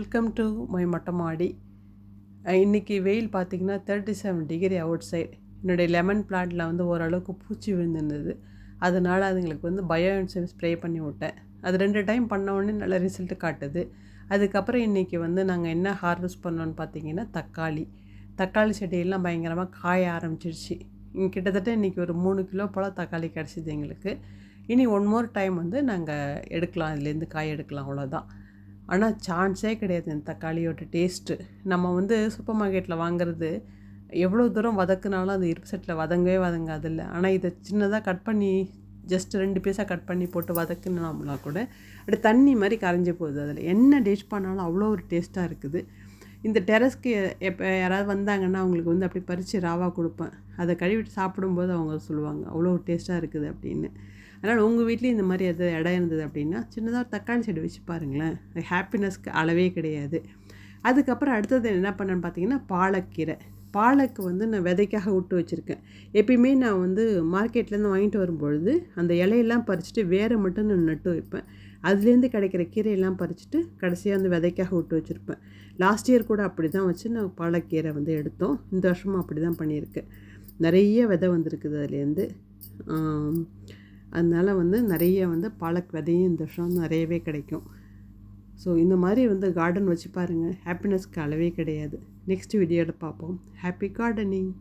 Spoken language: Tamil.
வெல்கம் டு மை மொட்டை மாடி. இன்றைக்கி வெயில் பார்த்திங்கன்னா 37 டிகிரி அவுட் சைட். என்னுடைய லெமன் பிளான்ட்டில் வந்து ஓரளவுக்கு பூச்சி விழுந்துருந்தது. அதனால் அதுங்களுக்கு வந்து பயோஎன்சைம் ஸ்ப்ரே பண்ணி விட்டேன். அது 2 டைம் பண்ண உடனே நல்ல ரிசல்ட்டு காட்டுது. அதுக்கப்புறம் இன்றைக்கி வந்து நாங்கள் என்ன ஹார்வெஸ்ட் பண்ணோன்னு பார்த்தீங்கன்னா தக்காளி செடியெல்லாம் பயங்கரமாக காய ஆரம்பிச்சிருச்சு. கிட்டத்தட்ட இன்றைக்கி ஒரு 3 கிலோ போல் தக்காளி கிடச்சிது எங்களுக்கு. இனி ஒன் மோர் டைம் வந்து நாங்கள் எடுக்கலாம், இதுலேருந்து காய் எடுக்கலாம், அவ்வளோதான். ஆனால் சான்ஸே கிடையாது இந்த தக்காளியோட டேஸ்ட்டு. நம்ம வந்து சூப்பர் மார்க்கெட்டில் வாங்குறது எவ்வளோ தூரம் வதக்குனாலும் அது இருப்பு செட்டில் வதங்கவே வதங்காதில்ல. ஆனால் இதை சின்னதாக கட் பண்ணி ஜஸ்ட் 2 பீஸாக கட் பண்ணி போட்டு வதக்குனோம்னா கூட அப்படி தண்ணி மாதிரி கரைஞ்சி போகுது. அதில் என்ன டிஷ் பண்ணாலும் அவ்வளோ ஒரு டேஸ்ட்டாக இருக்குது. இந்த டெரஸ்க்கு எப்போ யாராவது வந்தாங்கன்னா அவங்களுக்கு வந்து அப்படி பறித்து ராவாக கொடுப்பேன். அதை கழுவிட்டு சாப்பிடும்போது அவங்க சொல்லுவாங்க அவ்வளோ டேஸ்ட்டாக இருக்குது அப்படின்னு. அதனால் உங்கள் வீட்லேயும் இந்த மாதிரி எதாவது இடம் இருந்தது அப்படின்னா சின்னதாக தக்காளி செடி வச்சு பாருங்களேன். ஹாப்பினஸ்க்கு அளவே கிடையாது. அதுக்கப்புறம் அடுத்தது என்ன பண்ணேன்னு பார்த்தீங்கன்னா பாலக்கு வந்து நான் விதைக்காக விட்டு வச்சுருக்கேன். எப்பயுமே நான் வந்து மார்க்கெட்லேருந்து வாங்கிட்டு வரும்பொழுது அந்த இலையெல்லாம் பறிச்சுட்டு வேரை மட்டும் நான் நட்டு வைப்பேன். அதுலேருந்து கிடைக்கிற கீரையெல்லாம் பறிச்சுட்டு கடைசியாக வந்து விதைக்காக விட்டு வச்சுருப்பேன். லாஸ்ட் இயர் கூட அப்படி தான் வச்சு நான் பாலக்கீரை வந்து எடுத்தோம். இந்த வருஷமும் அப்படி தான் பண்ணியிருக்கேன். நிறைய விதை வந்திருக்குது அதுலேருந்து. அதனால் வந்து நிறைய வந்து பாலக் விதையும் இந்த வருஷம் நிறையவே கிடைக்கும். ஸோ இந்த மாதிரி வந்து கார்டன் வச்சு பாருங்கள். ஹாப்பினஸ்க்கு அளவே கிடையாது. நெக்ஸ்ட் வீடியோவில் பார்ப்போம். Happy gardening.